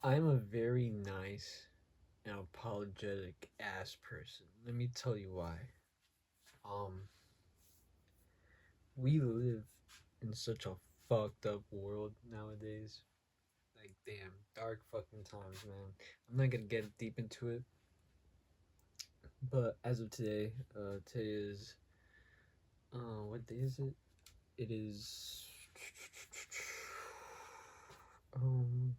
I'm a very nice and apologetic ass person. Let me tell you why. Um, we live in such a fucked up world nowadays. Like, damn, dark fucking times, man. I'm not gonna get deep into it, but as of today, today is, what day is it? It is, um,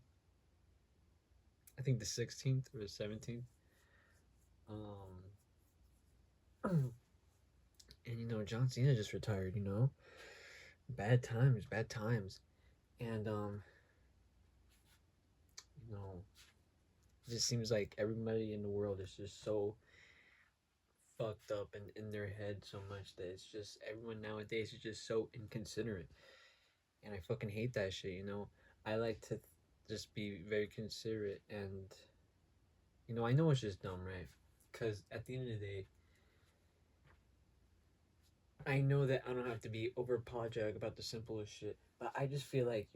I think the 16th or the 17th. Um, and John Cena just retired. Bad times, bad times, and you know, it just seems like everybody in the world is just so fucked up and in their head so much that it's just everyone nowadays is just so inconsiderate, and I fucking hate that shit. I like to just be very considerate, and I know it's just dumb, right? Because at the end of the day, I know that I don't have to be over apologetic about the simplest shit, but I just feel like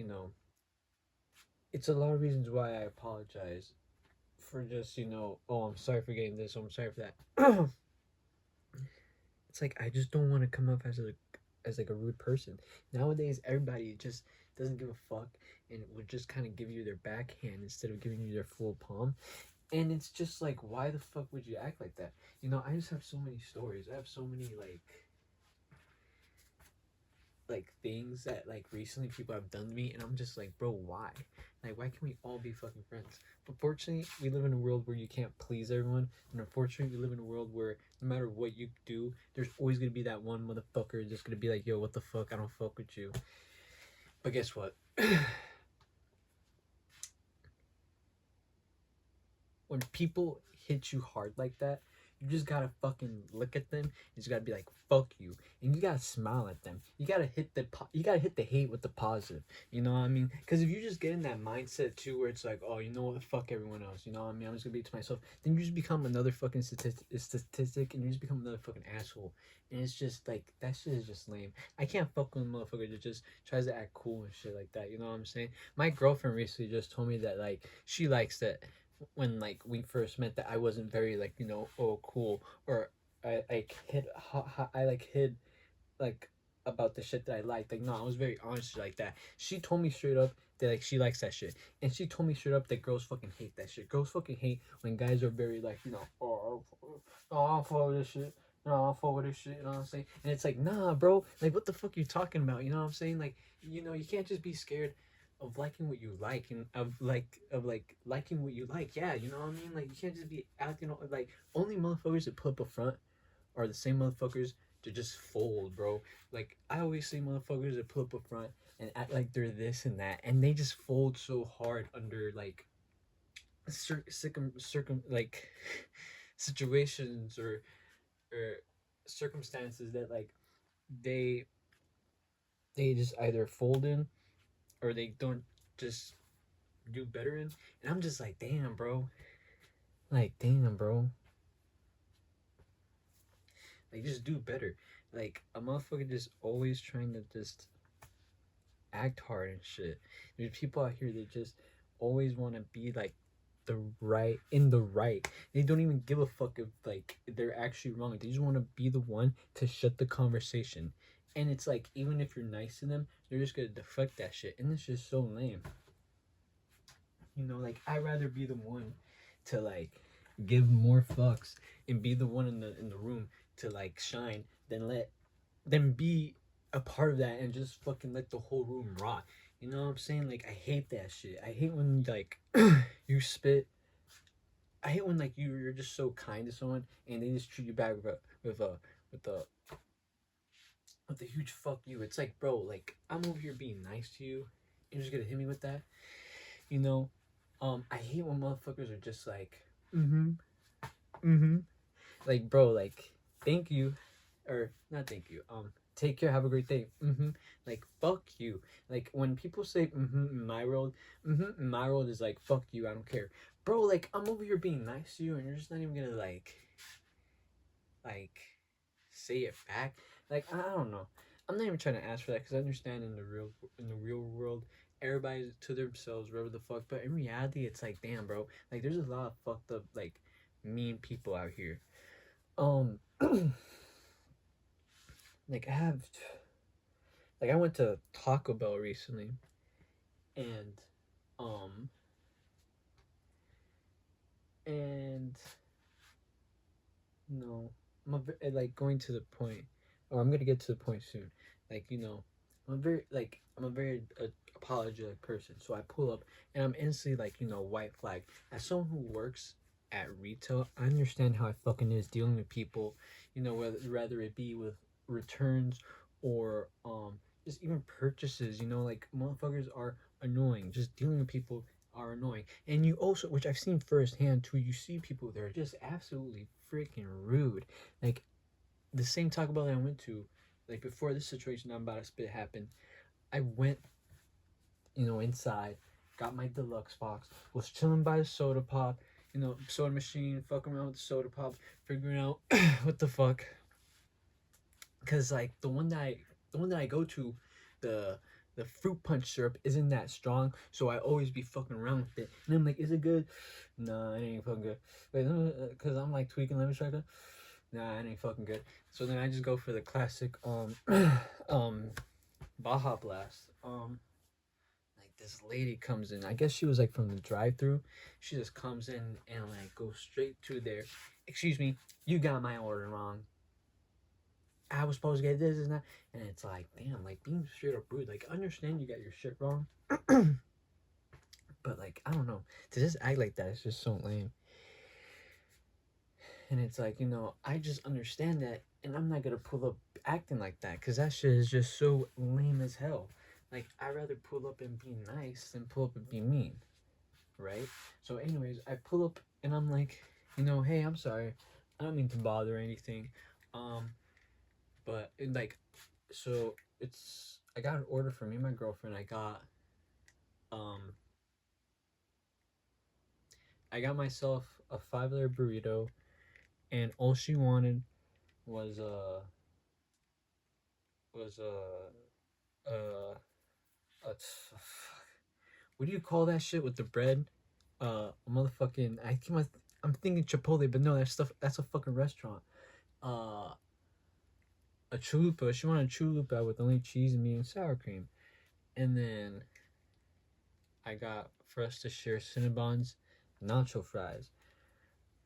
it's a lot of reasons why I apologize for just oh, I'm sorry for getting this, oh, I'm sorry for that. It's like I just don't want to come off as like a rude person. Nowadays, everybody just doesn't give a fuck and would just kind of give you their backhand instead of giving you their full palm. And it's just like, why the fuck would you act like that? I just have so many stories. I have so many like things that like recently people have done to me, and I'm just like, bro, why? Like, why can't we all be fucking friends? Unfortunately, we live in a world where you can't please everyone, and unfortunately, we live in a world where no matter what you do, there's always gonna be that one motherfucker just gonna be like, yo, what the fuck? I don't fuck with you. But guess what? When people hit you hard like that, you just gotta fucking look at them. You just gotta be like, "Fuck you," and you gotta smile at them. You gotta hit the hate with the positive. You know what I mean? Because if you just get in that mindset too, where it's like, "Oh, you know what? Fuck everyone else." You know what I mean? I'm just gonna be to myself. Then you just become another fucking statistic, and you just become another fucking asshole. And it's just like that shit is just lame. I can't fuck with a motherfucker that just tries to act cool and shit like that. You know what I'm saying? My girlfriend recently just told me that like she likes that when like we first met, that I wasn't very like oh cool, or I like hid I like hid like about the shit that I liked. Like, no, I was very honest like that. She told me straight up that like she likes that shit, and she told me straight up that girls fucking hate that shit. Girls fucking hate when guys are very like oh, I don't follow this shit. No, I don't follow this shit. You know what I'm saying? And it's like, nah, bro. Like, what the fuck you talking about? You know what I'm saying? Like, you can't just be scared of liking what you like, and of liking what you like. Yeah, you know what I mean? Like, you can't just be acting like only motherfuckers that put up a front are the same motherfuckers to just fold, bro. Like, I always see motherfuckers that put up a front and act like they're this and that, and they just fold so hard under like like situations or circumstances that like they they just either fold in or they don't just do better in. And I'm just like, damn, bro. Like, damn, bro. Like, just do better. Like, a motherfucker just always trying to just act hard and shit. There's people out here that just always want to be like the right. They don't even give a fuck if like they're actually wrong. They just want to be the one to shut the conversation. And it's like, even if you're nice to them, they're just gonna deflect that shit, and it's just so lame. Like, I'd rather be the one to like give more fucks and be the one in the room to like shine than be a part of that and just fucking let the whole room rot. You know what I'm saying? Like, I hate that shit. I hate when like you spit. I hate when like you're just so kind to someone and they just treat you back with a with a with a huge fuck you. It's like, bro, like, I'm over here being nice to you. You're just gonna hit me with that. You know, I hate when motherfuckers are just like, mm-hmm, mm-hmm. Like, bro, like, thank you, or not thank you. Take care, have a great day. Mm-hmm. Like, fuck you. Like, when people say mm-hmm in my world is like, fuck you, I don't care, bro. Like, I'm over here being nice to you, and you're just not even gonna like, say it back. Like, I don't know. I'm not even trying to ask for that because I understand in the real world, everybody's to themselves, whatever the fuck. But in reality, it's like, damn, bro. Like, there's a lot of fucked up, like, mean people out here. Um, like I went to Taco Bell recently, and um, and no, like going to the point. Oh, I'm gonna get to the point soon. Like, I'm a very apologetic person. So I pull up and I'm instantly like, white flag. As someone who works at retail, I understand how it fucking is dealing with people. Whether it be with returns or just even purchases. Like motherfuckers are annoying. Just dealing with people are annoying. And you also, which I've seen firsthand too, you see people that are just absolutely freaking rude. Like the same Taco Bell that I went to, like before this situation I'm about to spit happened, I went, inside, got my deluxe box, was chilling by the soda pop, soda machine, fucking around with the soda pops, figuring out what the fuck. Cause like the one that I go to, the the fruit punch syrup isn't that strong, so I always be fucking around with it. And I'm like, is it good? Nah, it ain't fucking good. Wait, cause I'm like tweaking. Let me try that. Nah, it ain't fucking good. So then I just go for the classic um Baja Blast. Like this lady comes in. I guess she was like from the drive-through. She just comes in and like goes straight to there. Excuse me, you got my order wrong. I was supposed to get this and that, and it's like, damn, like being straight up rude. Like, understand you got your shit wrong, but like, I don't know, to just act like that is just so lame. And it's like, I just understand that, and I'm not gonna pull up acting like that because that shit is just so lame as hell. Like, I'd rather pull up and be nice than pull up and be mean, right? So, anyways, I pull up and I'm like, hey, I'm sorry, I don't mean to bother or anything, um, but so I got an order for me and my girlfriend. Um, I got myself a $5 burrito, and all she wanted was was uh a what do you call that shit with the bread? A motherfucking I'm thinking Chipotle, but no, that's a fucking restaurant. Uh, a chalupa. She wanted a chalupa with only cheese and meat and sour cream, and then I got for us to share Cinnabons, nacho fries.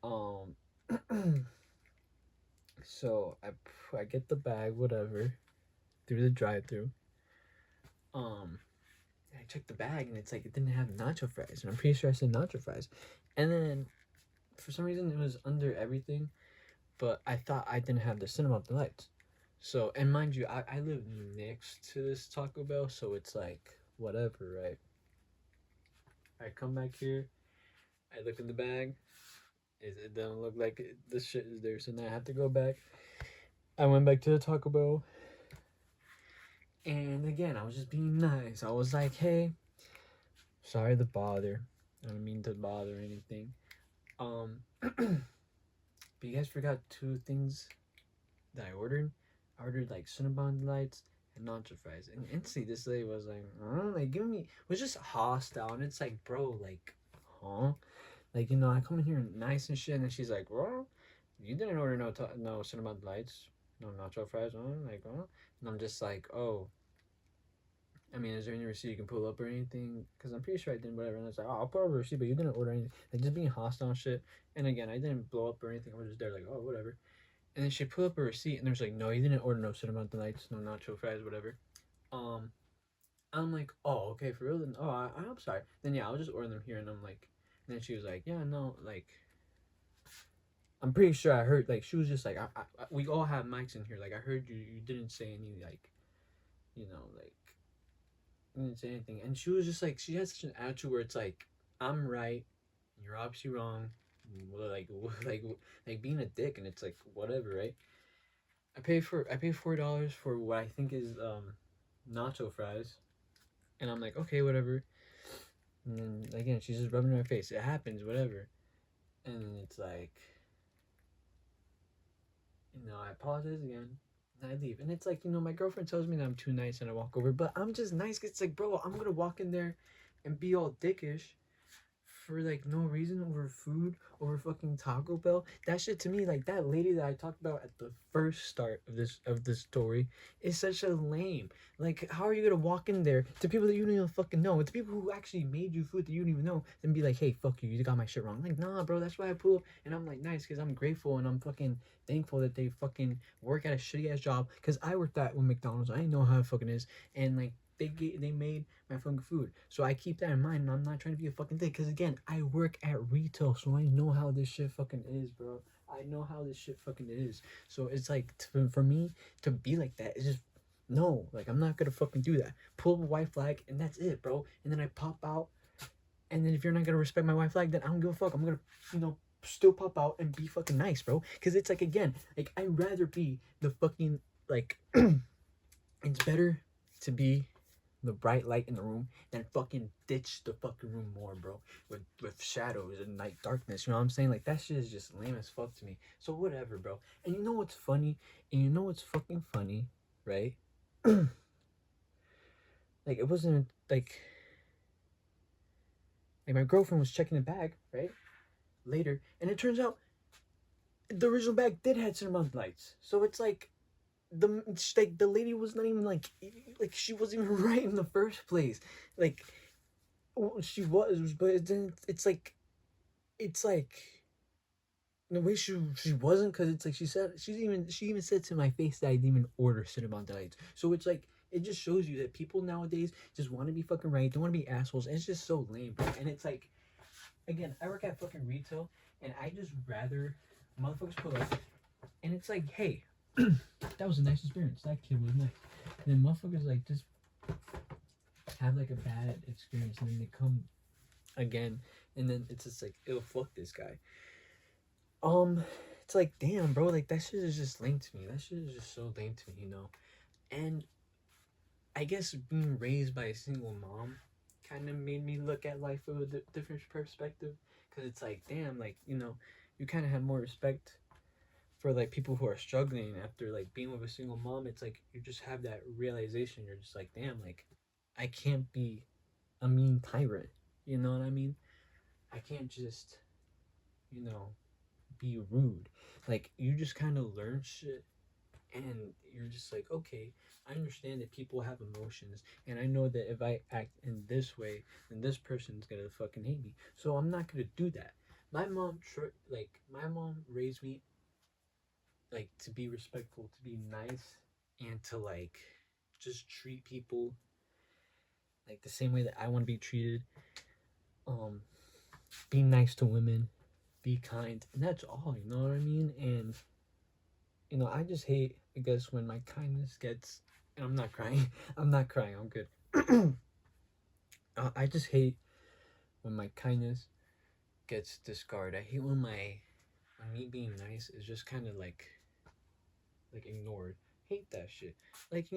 Um, so I get the bag, whatever, through the drive-through. Um, I checked the bag and it's like it didn't have nacho fries, and I'm pretty sure I said nacho fries. And then for some reason it was under everything, but I thought I didn't have the Cinnamon Delights. So, and mind you, I live next to this Taco Bell, so it's like whatever, right? I come back here, I look in the bag, it doesn't look like this shit is there, so now I have to go back. I went back to the Taco Bell, and again, I was just being nice. I was like, hey, sorry to bother. I don't mean to bother anything. But you guys forgot two things that I ordered. I ordered like Cinnabon Delights and nacho fries. And instantly this lady was like, like give me, was just hostile. And it's like, bro, like, huh? Like, I come in here nice and shit, and she's like, well, you didn't order no Cinnabon Delights, no nacho fries, huh? Like, huh? And I'm just like, oh, I mean, is there any receipt you can pull up or anything? Because I'm pretty sure I didn't, whatever. And it's like, oh, I'll pull up a receipt, but you didn't order anything. Like, just being hostile and shit. And again, I didn't blow up or anything. I was just there, like, oh, whatever. And then she pulled up a receipt, and there's like, no, you didn't order no Cinnamon Delights, no nacho fries, whatever. Um, I'm like, oh, okay, for real? Then, oh, I'm sorry. Then, yeah, I'll just order them here. And I'm like, and then she was like, yeah, no, like, I'm pretty sure I heard, like, she was just like, we all have mics in here. Like, I heard you didn't say any, like, like, didn't say anything. And she was just like, she has such an attitude where it's like, I'm right, you're obviously wrong. Like, like being a dick, and it's like whatever, right? I pay $4 for what I think is nacho fries, and I'm like, okay, whatever. And then again, she's just rubbing it in my face. It happens, whatever. And it's like, I apologize again. And I leave. And it's like, my girlfriend tells me that I'm too nice and I walk over, but I'm just nice. It's like, bro, I'm gonna walk in there and be all dickish for like no reason over food, over fucking Taco Bell. That shit to me, like that lady that I talked about at the first start of this story, is such a lame. Like, how are you gonna walk in there to people that you don't even fucking know, to people who actually made you food that you don't even know, and be like, hey, fuck you, you got my shit wrong? Like, nah, bro, that's why I pull up and I'm like nice because I'm grateful and I'm fucking thankful that they fucking work at a shitty ass job. Because I worked at one McDonald's, I know how it fucking is, and like they made my fucking food. So I keep that in mind, and I'm not trying to be a fucking dick. Because again, I work at retail, so I know how this shit fucking is, bro. I know how this shit fucking is. So it's like, for me to be like that, it's just, no. Like, I'm not gonna fucking do that. Pull up a white flag, and that's it, bro. And then I pop out. And then if you're not gonna respect my white flag, then I don't give a fuck. I'm gonna, still pop out and be fucking nice, bro. Because it's like, again, like, I'd rather be the fucking, like, it's better to be the bright light in the room than fucking ditch the fucking room more, bro. With shadows and like darkness. You know what I'm saying? Like, that shit is just lame as fuck to me. So whatever, bro. And you know what's funny? And you know what's fucking funny, right? Like, it wasn't like my girlfriend was checking the bag, right? Later, and it turns out the original bag did have cinema lights. So it's like, the lady was not even like she wasn't even right in the first place. Like, she was, but then it's like the way she wasn't, because it's like she even said to my face that I didn't even order Cinnabon delights. So it's like, it just shows you that people nowadays just want to be fucking right, don't want to be assholes, and it's just so lame, bro. And it's like, again, I work at fucking retail, and I just rather motherfuckers pull up, and it's like, hey, that was a nice experience. That kid was nice. And then motherfuckers like just have like a bad experience, and then they come again, and then it's just like, it'll fuck this guy. It's like, damn, bro, like that shit is just lame to me. That shit is just so lame to me, And I guess being raised by a single mom kind of made me look at life with a different perspective. Cause it's like, damn, like, you kind of have more respect for like people who are struggling after like being with a single mom. It's like, you just have that realization. You're just like, damn, like, I can't be a mean tyrant. You know what I mean? I can't just, you know, be rude. Like, you just kind of learn shit, and you're just like, okay, I understand that people have emotions, and I know that if I act in this way, then this person's gonna fucking hate me. So I'm not gonna do that. My mom raised me like to be respectful, to be nice, and to like just treat people like the same way that I want to be treated. Um, be nice to women, be kind, and that's all. You know what I mean? And I just hate, I guess, when my kindness gets. And I'm not crying. I'm not crying. I'm good. I just hate when my kindness gets discarded. I hate when me being nice is just kind of like ignored. Hate that shit. Like,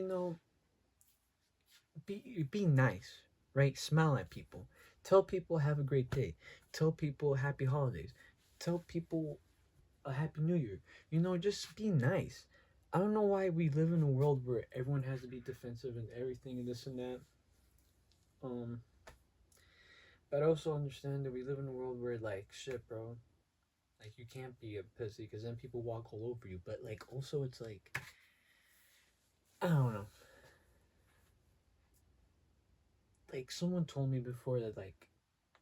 be nice, right? Smile at people. Tell people have a great day. Tell people happy holidays. Tell people a happy new year. Just be nice. I don't know why we live in a world where everyone has to be defensive and everything and this and that. Um, but I also understand that we live in a world where, like, shit, bro. Like, you can't be a pussy because then people walk all over you. But like, also, it's like, I don't know. Like, someone told me before that, like,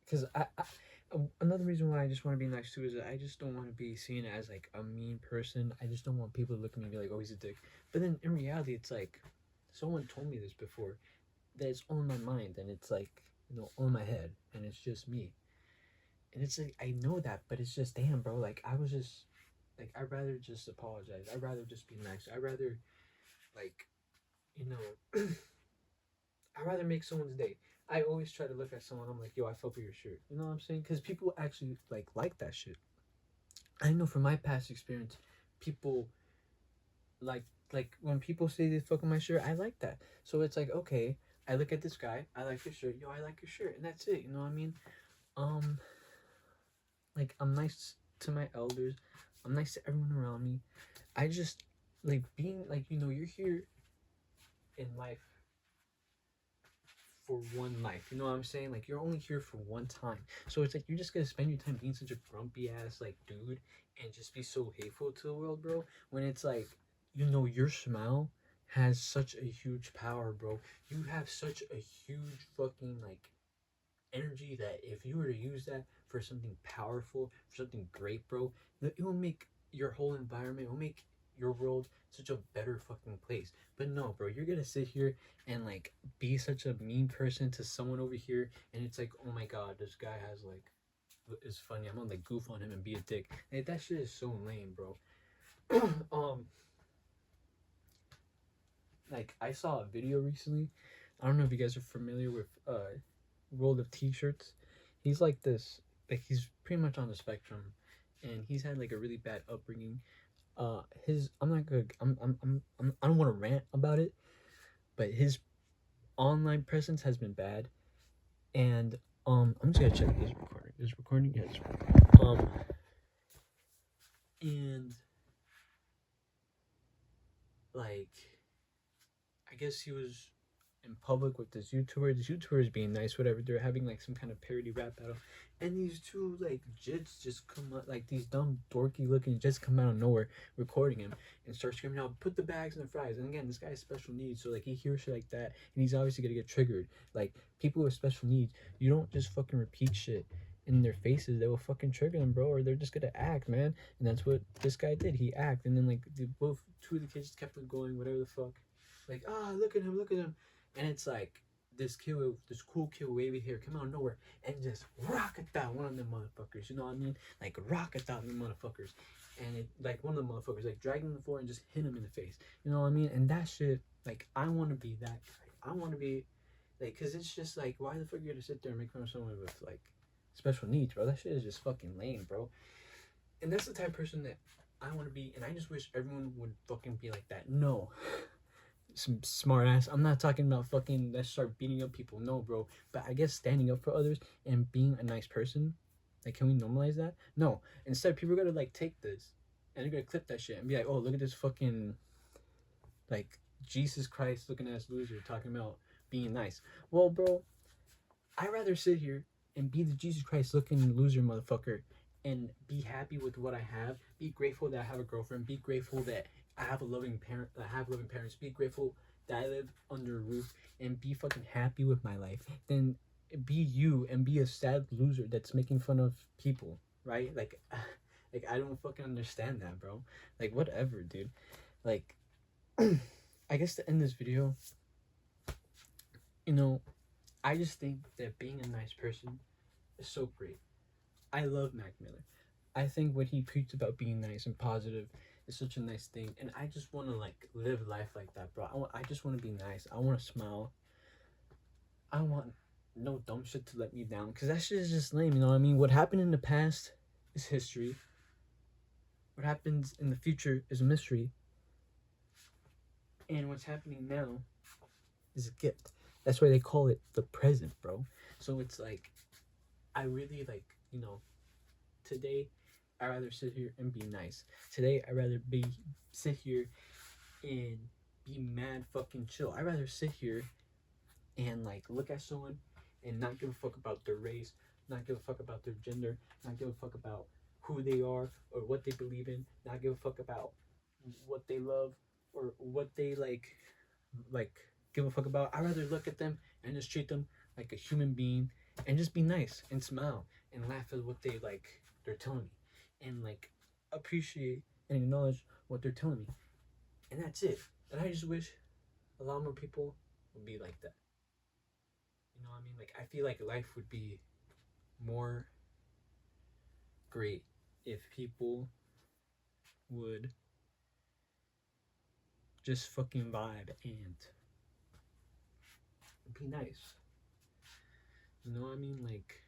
because another reason why I just want to be nice too is that I just don't want to be seen as like a mean person. I just don't want people to look at me and be like, oh, he's a dick. But then in reality, it's like, someone told me this before, that it's on my mind, and it's like, on my head, and it's just me. And it's like, I know that, but it's just, damn, bro. Like, I was just like, I'd rather just apologize. I'd rather just be nice. I'd rather, like, you know I'd rather make someone's day. I always try to look at someone. I'm like, yo, I fuck with your shirt. You know what I'm saying? Because people actually like that shit. I know from my past experience, people like when people say they fuck with my shirt, I like that. So it's like, okay, I look at this guy, I like his shirt, yo, I like your shirt, and that's it. You know what I mean? Um, like I'm nice to my elders, I'm nice to everyone around me. I just like being like, you're here in life for one life. You know what I'm saying? Like you're only here for one time. So it's like you're just gonna spend your time being such a grumpy ass like dude and just be so hateful to the world, bro. When it's like, your smile has such a huge power, bro. You have such a huge fucking like energy that if you were to use that for something powerful, for something great, bro, it will make your whole environment, it will make your world such a better fucking place. But no, bro, you're gonna sit here and like be such a mean person to someone over here, and it's like, oh my god, this guy has like, it's funny. I'm gonna like goof on him and be a dick. Like, that shit is so lame, bro. um, like I saw a video recently. I don't know if you guys are familiar with World of T-shirts. He's like this, like he's pretty much on the spectrum, and he's had like a really bad upbringing. His I'm not good. I don't want to rant about it, but his online presence has been bad, and I'm just gonna check this recording. Is recording? Yeah, it's recording. And like I guess he was in public with this YouTuber. This YouTuber is being nice, whatever. They're having like some kind of parody rap battle, and these two like jits just come out, like these dumb dorky looking jits come out of nowhere, recording him and start screaming out, "Put the bags in the fries!" And again, this guy has special needs, so like he hears shit like that, and he's obviously gonna get triggered. Like people with special needs, you don't just fucking repeat shit in their faces that will fucking trigger them, bro, or they're just gonna act, man. And that's what this guy did. He acted, and then like both two of the kids just kept on going, whatever the fuck. Like, look at him, look at him. And it's like this kid with this cool kid with wavy hair come out of nowhere and just rocket that one of them motherfuckers. You know what I mean? Like rocket that them motherfuckers. And it like one of the motherfuckers like dragged him to the floor and just hit him in the face. You know what I mean? And that shit, like I wanna be that guy. I wanna be like, cause it's just like, why the fuck you gonna sit there and make fun of someone with like special needs, bro? That shit is just fucking lame, bro. And that's the type of person that I wanna be, and I just wish everyone would fucking be like that. No, some smart ass. I'm not talking about fucking let's start beating up people. No, bro. But I guess standing up for others and being a nice person. Like, can we normalize that? No. Instead, people are gonna like take this and they're gonna clip that shit and be like, oh, look at this fucking like Jesus Christ looking ass loser talking about being nice. Well, bro, I'd rather sit here and be the Jesus Christ looking loser motherfucker and be happy with what I have. Be grateful that I have a girlfriend. Be grateful that I have a loving parent. I have loving parents. Be grateful that I live under a roof and be fucking happy with my life. Then be you and be a sad loser that's making fun of people, right? Like, like I don't fucking understand that, bro. Like whatever, dude. Like, I guess to end this video, you know, I just think that being a nice person is so great. I love Mac Miller. I think what he preached about being nice and positive is such a nice thing, and I just want to like live life like that, bro. I just want to be nice. I want to smile. I want no dumb shit to let me down, because that shit is just lame. You know what I mean? What happened in the past is history. What happens in the future is a mystery, and what's happening now is a gift. That's why they call it the present, bro. So it's like I really like, today I'd rather sit here and be nice. Today I'd rather sit here and be mad fucking chill. I'd rather sit here and like look at someone and not give a fuck about their race, not give a fuck about their gender, not give a fuck about who they are or what they believe in, not give a fuck about what they love or what they like give a fuck about. I'd rather look at them and just treat them like a human being and just be nice and smile and laugh at what they're telling me and like appreciate and acknowledge what they're telling me. And that's it. And I just wish a lot more people would be like that. You know what I mean? Like I feel like life would be more great if people would just fucking vibe and Be nice. You know what I mean? Like,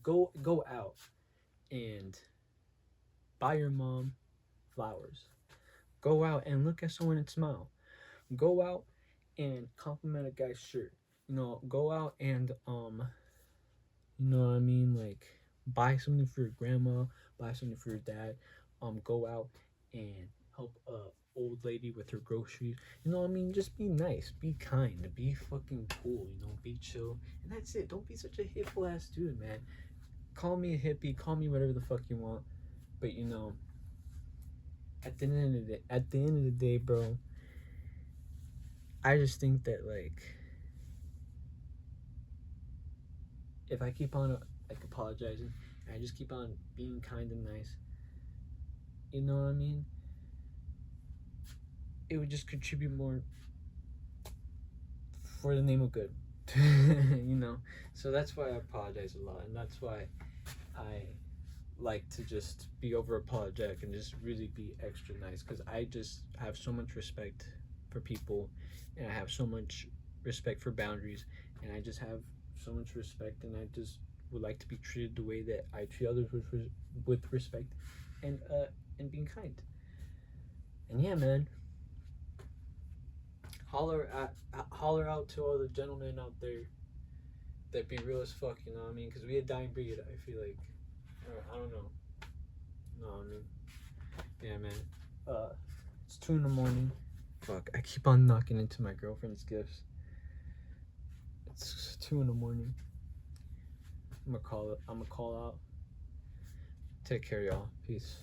go out and buy your mom flowers. Go out and look at someone and smile. Go out and compliment a guy's shirt. You know, go out and you know what I mean? Like, buy something for your grandma, buy something for your dad. Go out and help a old lady with her groceries. You know what I mean? Just be nice, be kind, be fucking cool. You know, be chill, and that's it. Don't be such a hateful ass dude, man. Call me a hippie, call me whatever the fuck you want, but you know, at the end of the day, bro, I just think that like if I keep on like apologizing and I just keep on being kind and nice, you know what I mean? It would just contribute more for the name of good. You know? So that's why I apologize a lot, and that's why I like to just be over apologetic and just really be extra nice, because I just have so much respect for people, and I have so much respect for boundaries, and I just have so much respect, and I just would like to be treated the way that I treat others with respect and being kind. And yeah, man, holler out to all the gentlemen out there that be real as fuck, you know what I mean? Because we a dying breed, I feel like. I don't know. No, I mean, yeah, man. It's 2 in the morning. Fuck, I keep on knocking into my girlfriend's gifts. It's 2 in the morning. I'm gonna call out. Take care, y'all. Peace.